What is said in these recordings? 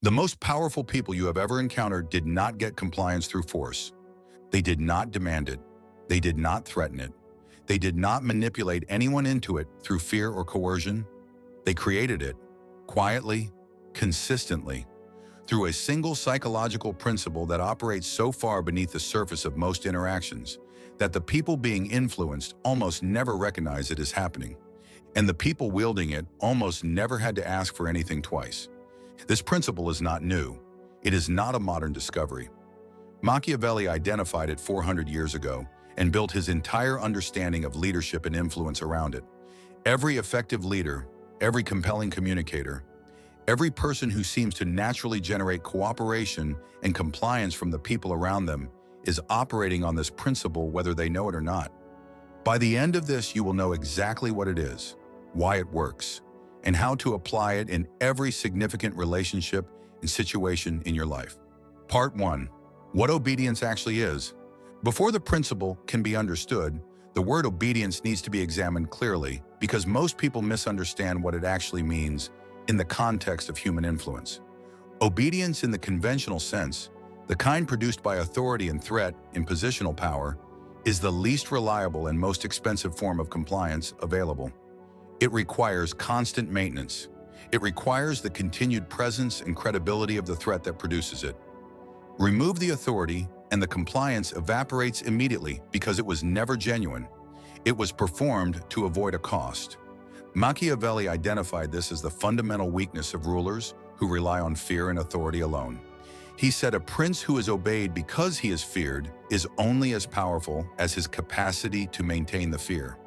The most powerful people you have ever encountered did not get compliance through force. They did not demand it. They did not threaten it. They did not manipulate anyone into it through fear or coercion. They created it, quietly, consistently, through a single psychological principle that operates so far beneath the surface of most interactions that the people being influenced almost never recognize it is happening, and the people wielding it almost never had to ask for anything twice. This principle is not new. It is not a modern discovery. Machiavelli identified it 400 years ago and built his entire understanding of leadership and influence around it. Every effective leader, every compelling communicator, every person who seems to naturally generate cooperation and compliance from the people around them is operating on this principle whether they know it or not. By the end of this, you will know exactly what it is, why it works, and how to apply it in every significant relationship and situation in your life. Part 1. What obedience actually is. Before the principle can be understood, the word obedience needs to be examined clearly because most people misunderstand what it actually means in the context of human influence. Obedience in the conventional sense, the kind produced by authority and threat in positional power, is the least reliable and most expensive form of compliance available. It requires constant maintenance. It requires the continued presence and credibility of the threat that produces it. Remove the authority, and the compliance evaporates immediately because it was never genuine. It was performed to avoid a cost. Machiavelli identified this as the fundamental weakness of rulers who rely on fear and authority alone. He said a prince who is obeyed because he is feared is only as powerful as his capacity to maintain the fear.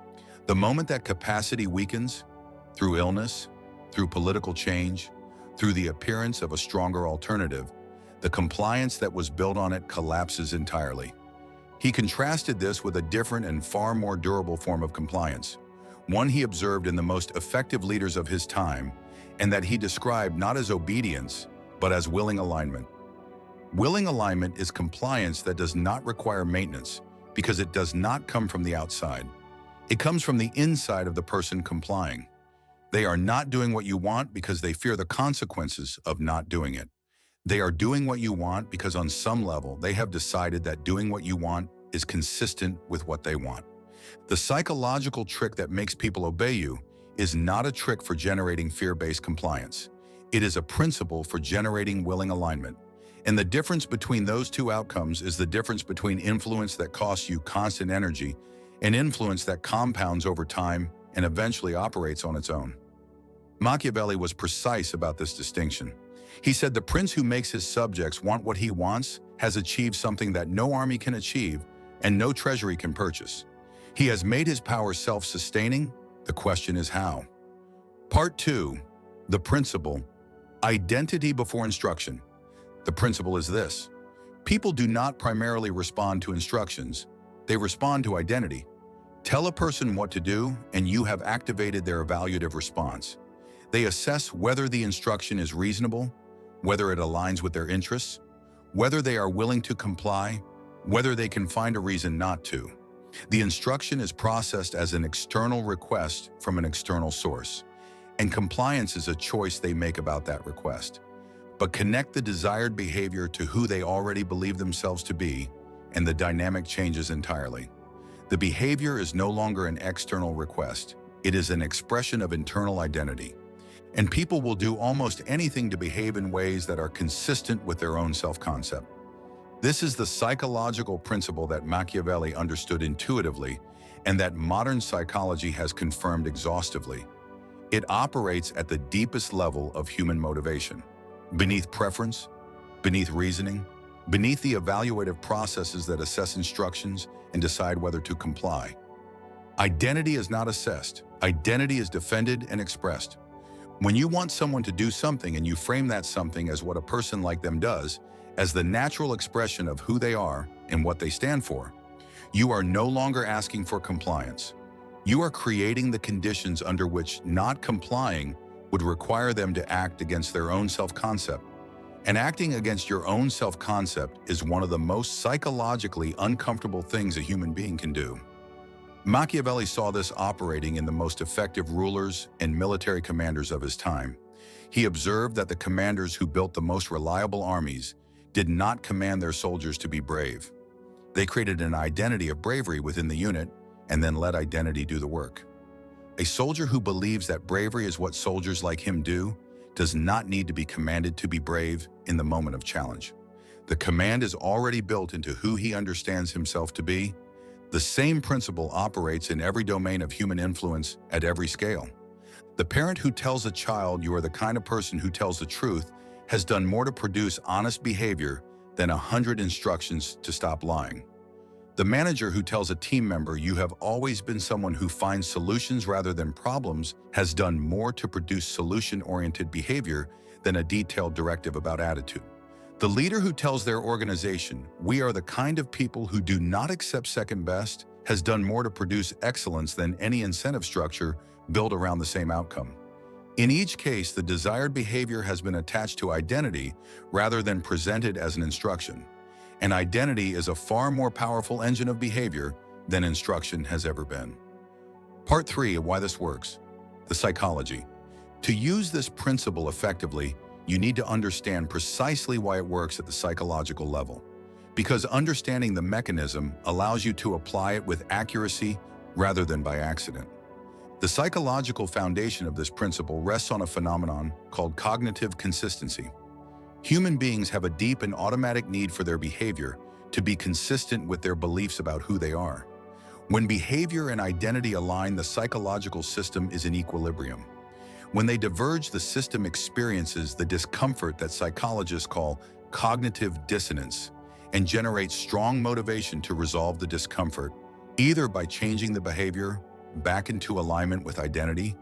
The moment that capacity weakens, through illness, through political change, through the appearance of a stronger alternative, the compliance that was built on it collapses entirely. He contrasted this with a different and far more durable form of compliance, one he observed in the most effective leaders of his time, and that he described not as obedience, but as willing alignment. Willing alignment is compliance that does not require maintenance because it does not come from the outside. It comes from the inside of the person complying. They are not doing what you want because they fear the consequences of not doing it. They are doing what you want because on some level they have decided that doing what you want is consistent with what they want. The psychological trick that makes people obey you is not a trick for generating fear-based compliance. It is a principle for generating willing alignment. And the difference between those two outcomes is the difference between influence that costs you constant energy and influence that compounds over time and eventually operates on its own. Machiavelli was precise about this distinction. He said the prince who makes his subjects want what he wants has achieved something that no army can achieve and no treasury can purchase. He has made his power self-sustaining. The question is how. Part 2. The principle. Identity before instruction. The principle is this. People do not primarily respond to instructions. They respond to identity. Tell a person what to do, and you have activated their evaluative response. They assess whether the instruction is reasonable, whether it aligns with their interests, whether they are willing to comply, whether they can find a reason not to. The instruction is processed as an external request from an external source, and compliance is a choice they make about that request. But connect the desired behavior to who they already believe themselves to be, and the dynamic changes entirely. The behavior is no longer an external request. It is an expression of internal identity. And people will do almost anything to behave in ways that are consistent with their own self-concept. This is the psychological principle that Machiavelli understood intuitively and that modern psychology has confirmed exhaustively. It operates at the deepest level of human motivation, beneath preference, beneath reasoning, beneath the evaluative processes that assess instructions and decide whether to comply. Identity is not assessed. Identity is defended and expressed. When you want someone to do something and you frame that something as what a person like them does, as the natural expression of who they are and what they stand for, you are no longer asking for compliance. You are creating the conditions under which not complying would require them to act against their own self-concept. And acting against your own self-concept is one of the most psychologically uncomfortable things a human being can do. Machiavelli saw this operating in the most effective rulers and military commanders of his time. He observed that the commanders who built the most reliable armies did not command their soldiers to be brave. They created an identity of bravery within the unit and then let identity do the work. A soldier who believes that bravery is what soldiers like him do does not need to be commanded to be brave in the moment of challenge. The command is already built into who he understands himself to be. The same principle operates in every domain of human influence at every scale. The parent who tells a child you are the kind of person who tells the truth has done more to produce honest behavior than 100 instructions to stop lying. The manager who tells a team member you have always been someone who finds solutions rather than problems has done more to produce solution-oriented behavior than a detailed directive about attitude. The leader who tells their organization, "We are the kind of people who do not accept second best," has done more to produce excellence than any incentive structure built around the same outcome. In each case, the desired behavior has been attached to identity rather than presented as an instruction. And identity is a far more powerful engine of behavior than instruction has ever been. Part 3 of why this works: the psychology. To use this principle effectively, you need to understand precisely why it works at the psychological level, because understanding the mechanism allows you to apply it with accuracy rather than by accident. The psychological foundation of this principle rests on a phenomenon called cognitive consistency. Human beings have a deep and automatic need for their behavior to be consistent with their beliefs about who they are. When behavior and identity align, the psychological system is in equilibrium. When they diverge, the system experiences the discomfort that psychologists call cognitive dissonance and generates strong motivation to resolve the discomfort, either by changing the behavior back into alignment with identity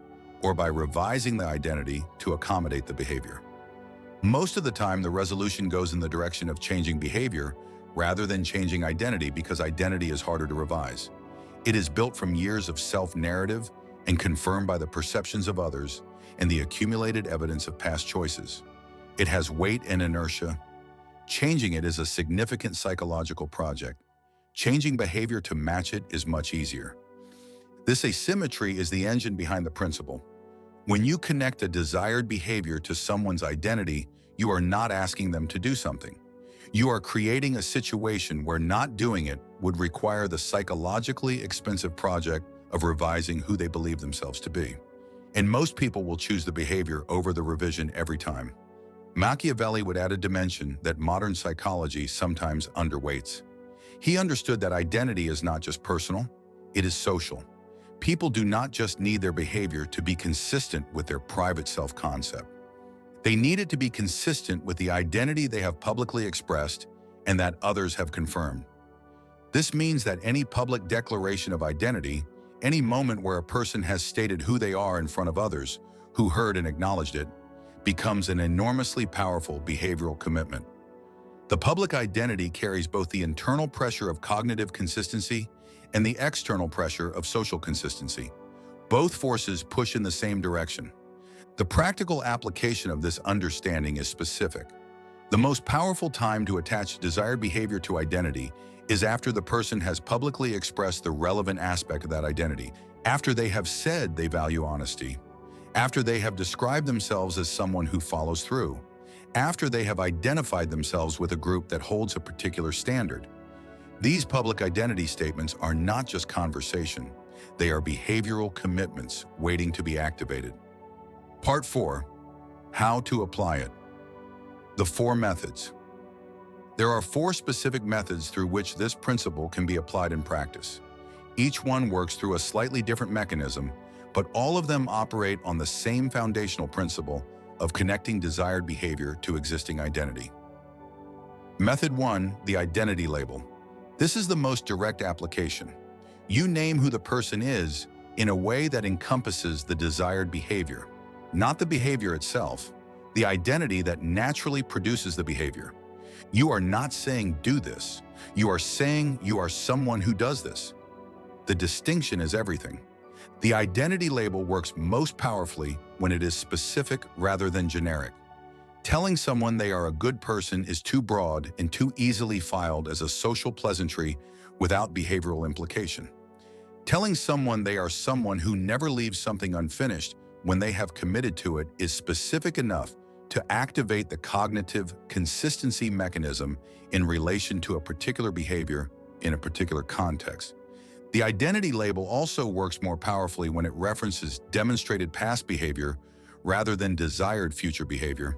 or by revising the identity to accommodate the behavior. Most of the time, the resolution goes in the direction of changing behavior rather than changing identity, because identity is harder to revise. It is built from years of self-narrative and confirmed by the perceptions of others and the accumulated evidence of past choices. It has weight and inertia. Changing it is a significant psychological project. Changing behavior to match it is much easier. This asymmetry is the engine behind the principle. When you connect a desired behavior to someone's identity, you are not asking them to do something. You are creating a situation where not doing it would require the psychologically expensive project of revising who they believe themselves to be. And most people will choose the behavior over the revision every time. Machiavelli would add a dimension that modern psychology sometimes underweights. He understood that identity is not just personal, it is social. People do not just need their behavior to be consistent with their private self-concept. They need it to be consistent with the identity they have publicly expressed and that others have confirmed. This means that any public declaration of identity, any moment where a person has stated who they are in front of others who heard and acknowledged it, becomes an enormously powerful behavioral commitment. The public identity carries both the internal pressure of cognitive consistency and the external pressure of social consistency. Both forces push in the same direction. The practical application of this understanding is specific. The most powerful time to attach desired behavior to identity is after the person has publicly expressed the relevant aspect of that identity, after they have said they value honesty, after they have described themselves as someone who follows through, after they have identified themselves with a group that holds a particular standard. These public identity statements are not just conversation. They are behavioral commitments waiting to be activated. Part 4. How to apply it. The 4 methods. There are 4 specific methods through which this principle can be applied in practice. Each one works through a slightly different mechanism, but all of them operate on the same foundational principle of connecting desired behavior to existing identity. Method 1, the identity label. This is the most direct application. You name who the person is in a way that encompasses the desired behavior, not the behavior itself, the identity that naturally produces the behavior. You are not saying do this. You are saying you are someone who does this. The distinction is everything. The identity label works most powerfully when it is specific rather than generic. Telling someone they are a good person is too broad and too easily filed as a social pleasantry without behavioral implication. Telling someone they are someone who never leaves something unfinished when they have committed to it, is specific enough to activate the cognitive consistency mechanism in relation to a particular behavior in a particular context. The identity label also works more powerfully when it references demonstrated past behavior rather than desired future behavior.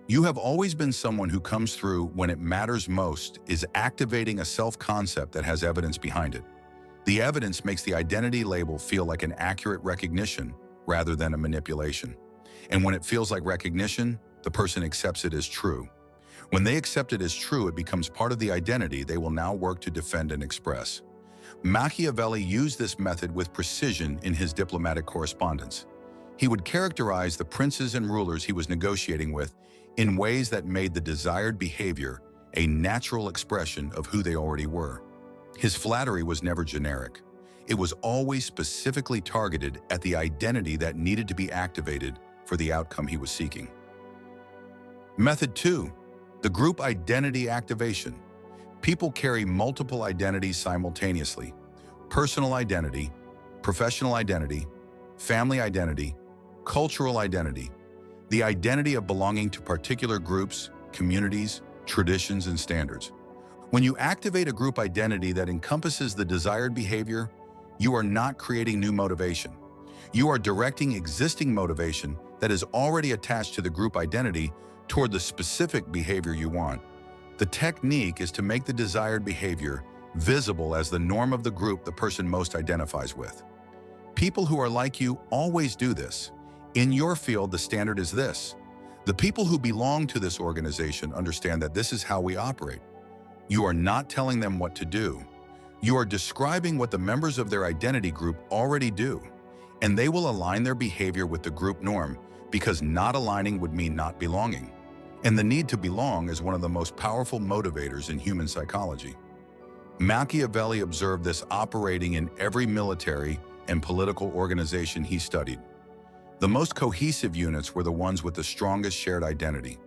You have always been someone who comes through when it matters most is activating a self-concept that has evidence behind it. The evidence makes the identity label feel like an accurate recognition rather than a manipulation. And when it feels like recognition, the person accepts it as true. When they accept it as true, it becomes part of the identity they will now work to defend and express. Machiavelli used this method with precision in his diplomatic correspondence. He would characterize the princes and rulers he was negotiating with in ways that made the desired behavior a natural expression of who they already were. His flattery was never generic. It was always specifically targeted at the identity that needed to be activated for the outcome he was seeking. Method 2. The group identity activation. People carry multiple identities simultaneously: personal identity, professional identity, family identity, cultural identity, the identity of belonging to particular groups, communities, traditions, and standards. When you activate a group identity that encompasses the desired behavior, you are not creating new motivation. You are directing existing motivation that is already attached to the group identity toward the specific behavior you want. The technique is to make the desired behavior visible as the norm of the group the person most identifies with. People who are like you always do this. In your field, the standard is this. The people who belong to this organization understand that this is how we operate. You are not telling them what to do. You are describing what the members of their identity group already do, and they will align their behavior with the group norm because not aligning would mean not belonging. And the need to belong is one of the most powerful motivators in human psychology. Machiavelli observed this operating in every military and political organization he studied. The most cohesive units were the ones with the strongest shared identity,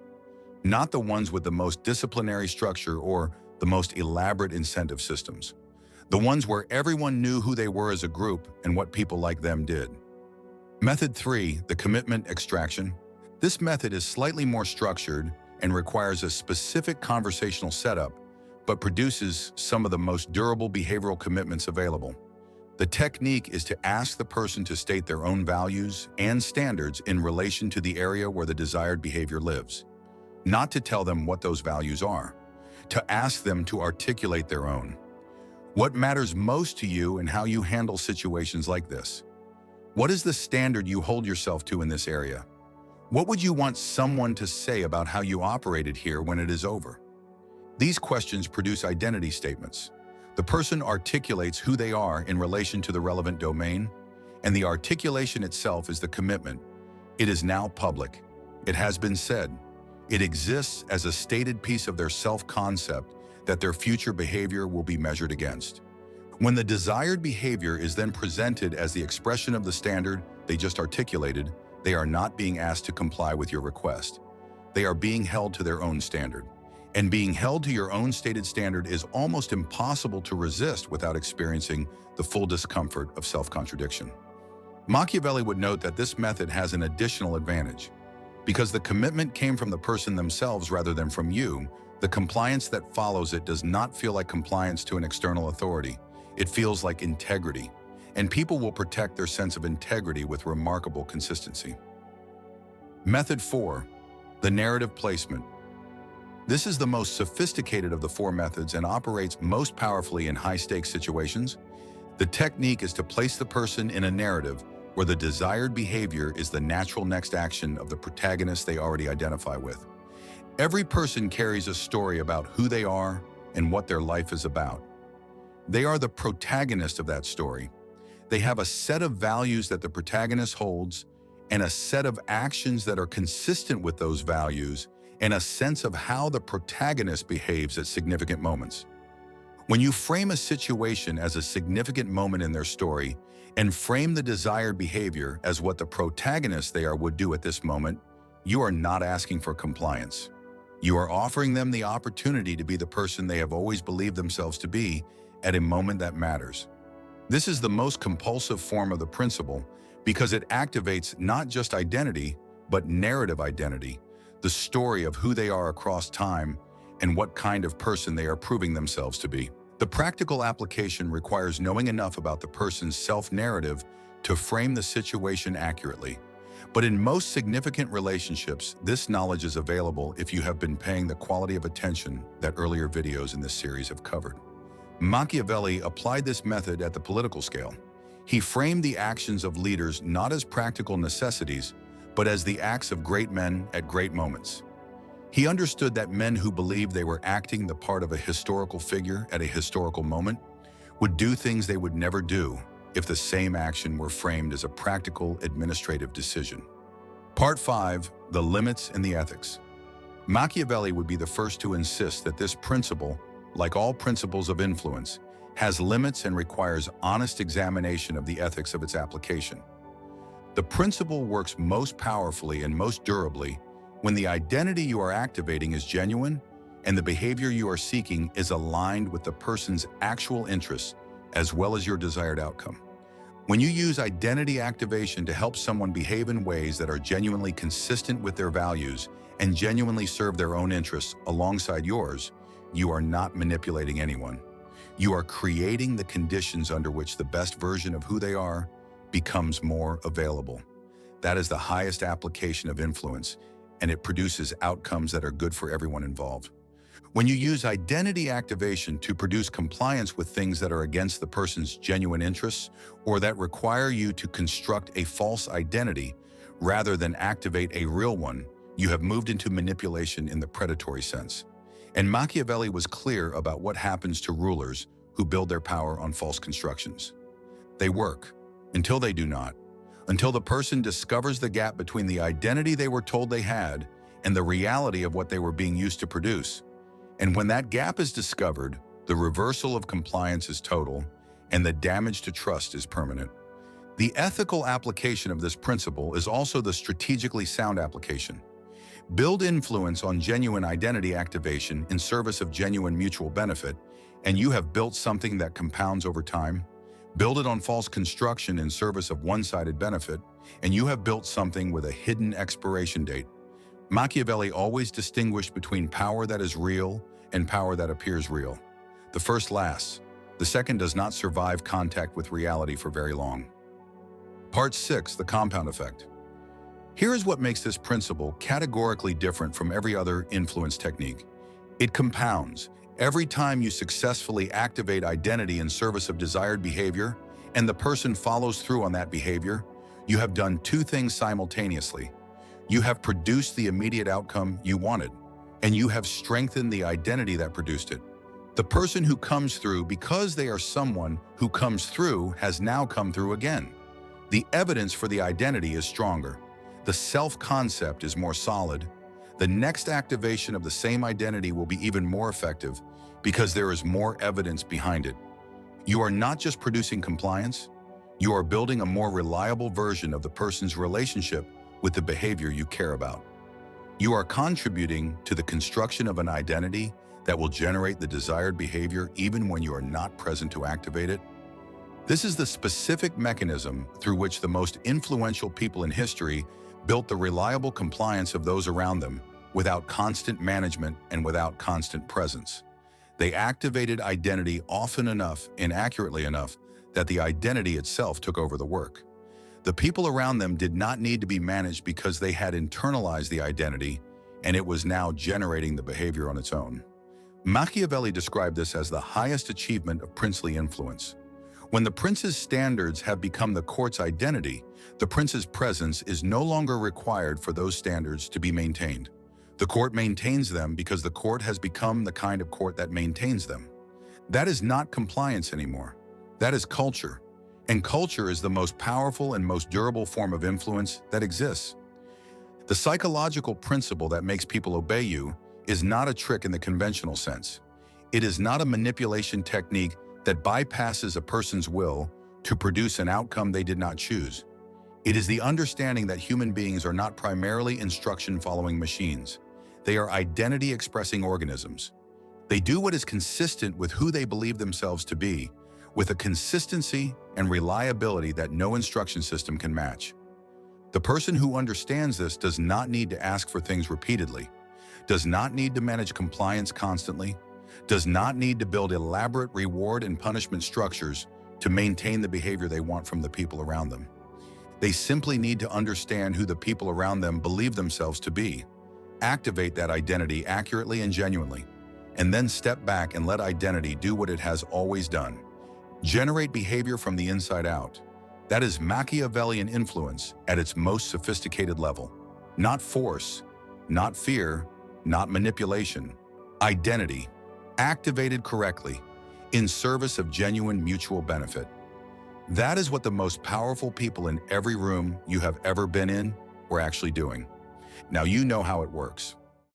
not the ones with the most disciplinary structure or the most elaborate incentive systems. The ones where everyone knew who they were as a group and what people like them did. Method 3, the commitment extraction. This method is slightly more structured and requires a specific conversational setup, but produces some of the most durable behavioral commitments available. The technique is to ask the person to state their own values and standards in relation to the area where the desired behavior lives. Not to tell them what those values are, to ask them to articulate their own. What matters most to you and how you handle situations like this? What is the standard you hold yourself to in this area? What would you want someone to say about how you operated here when it is over? These questions produce identity statements. The person articulates who they are in relation to the relevant domain, and the articulation itself is the commitment. It is now public. It has been said. It exists as a stated piece of their self-concept that their future behavior will be measured against. When the desired behavior is then presented as the expression of the standard they just articulated, they are not being asked to comply with your request. They are being held to their own standard. And being held to your own stated standard is almost impossible to resist without experiencing the full discomfort of self-contradiction. Machiavelli would note that this method has an additional advantage. Because the commitment came from the person themselves rather than from you, the compliance that follows it does not feel like compliance to an external authority. It feels like integrity. And people will protect their sense of integrity with remarkable consistency. Method 4, the narrative placement. This is the most sophisticated of the 4 methods and operates most powerfully in high-stakes situations. The technique is to place the person in a narrative where the desired behavior is the natural next action of the protagonist they already identify with. Every person carries a story about who they are and what their life is about. They are the protagonist of that story. They have a set of values that the protagonist holds and a set of actions that are consistent with those values and a sense of how the protagonist behaves at significant moments. When you frame a situation as a significant moment in their story and frame the desired behavior as what the protagonist they are would do at this moment, you are not asking for compliance. You are offering them the opportunity to be the person they have always believed themselves to be at a moment that matters. This is the most compulsive form of the principle, because it activates not just identity, but narrative identity, the story of who they are across time and what kind of person they are proving themselves to be. The practical application requires knowing enough about the person's self-narrative to frame the situation accurately. But in most significant relationships, this knowledge is available if you have been paying the quality of attention that earlier videos in this series have covered. Machiavelli applied this method at the political scale. He framed the actions of leaders not as practical necessities, but as the acts of great men at great moments. He understood that men who believed they were acting the part of a historical figure at a historical moment would do things they would never do if the same action were framed as a practical administrative decision. Part 5. The limits and the ethics. Machiavelli would be the first to insist that this principle, like all principles of influence, has limits and requires honest examination of the ethics of its application. The principle works most powerfully and most durably when the identity you are activating is genuine and the behavior you are seeking is aligned with the person's actual interests as well as your desired outcome. When you use identity activation to help someone behave in ways that are genuinely consistent with their values and genuinely serve their own interests alongside yours, you are not manipulating anyone. You are creating the conditions under which the best version of who they are becomes more available. That is the highest application of influence, and it produces outcomes that are good for everyone involved. When you use identity activation to produce compliance with things that are against the person's genuine interests or that require you to construct a false identity rather than activate a real one, you have moved into manipulation in the predatory sense. And Machiavelli was clear about what happens to rulers who build their power on false constructions. They work until they do not, until the person discovers the gap between the identity they were told they had and the reality of what they were being used to produce. And when that gap is discovered, the reversal of compliance is total and the damage to trust is permanent. The ethical application of this principle is also the strategically sound application. Build influence on genuine identity activation in service of genuine mutual benefit, and you have built something that compounds over time. Build it on false construction in service of one-sided benefit, and you have built something with a hidden expiration date. Machiavelli always distinguished between power that is real and power that appears real. The first lasts. The second does not survive contact with reality for very long. Part 6. The compound effect. Here is what makes this principle categorically different from every other influence technique. It compounds. Every time you successfully activate identity in service of desired behavior, and the person follows through on that behavior, you have done two things simultaneously. You have produced the immediate outcome you wanted, and you have strengthened the identity that produced it. The person who comes through because they are someone who comes through has now come through again. The evidence for the identity is stronger. The self-concept is more solid. The next activation of the same identity will be even more effective because there is more evidence behind it. You are not just producing compliance, you are building a more reliable version of the person's relationship with the behavior you care about. You are contributing to the construction of an identity that will generate the desired behavior even when you are not present to activate it. This is the specific mechanism through which the most influential people in history built the reliable compliance of those around them without constant management and without constant presence. They activated identity often enough and accurately enough that the identity itself took over the work. The people around them did not need to be managed because they had internalized the identity and it was now generating the behavior on its own. Machiavelli described this as the highest achievement of princely influence. When the prince's standards have become the court's identity, the prince's presence is no longer required for those standards to be maintained. The court maintains them because the court has become the kind of court that maintains them. That is not compliance anymore. That is culture. And culture is the most powerful and most durable form of influence that exists. The psychological principle that makes people obey you is not a trick in the conventional sense. It is not a manipulation technique that bypasses a person's will to produce an outcome they did not choose. It is the understanding that human beings are not primarily instruction-following machines. They are identity-expressing organisms. They do what is consistent with who they believe themselves to be, with a consistency and reliability that no instruction system can match. The person who understands this does not need to ask for things repeatedly, does not need to manage compliance constantly, does not need to build elaborate reward and punishment structures to maintain the behavior they want from the people around them. They simply need to understand who the people around them believe themselves to be, activate that identity accurately and genuinely, and then step back and let identity do what it has always done. Generate behavior from the inside out. That is Machiavellian influence at its most sophisticated level. Not force, not fear, not manipulation. Identity, activated correctly, in service of genuine mutual benefit. That is what the most powerful people in every room you have ever been in were actually doing. Now you know how it works.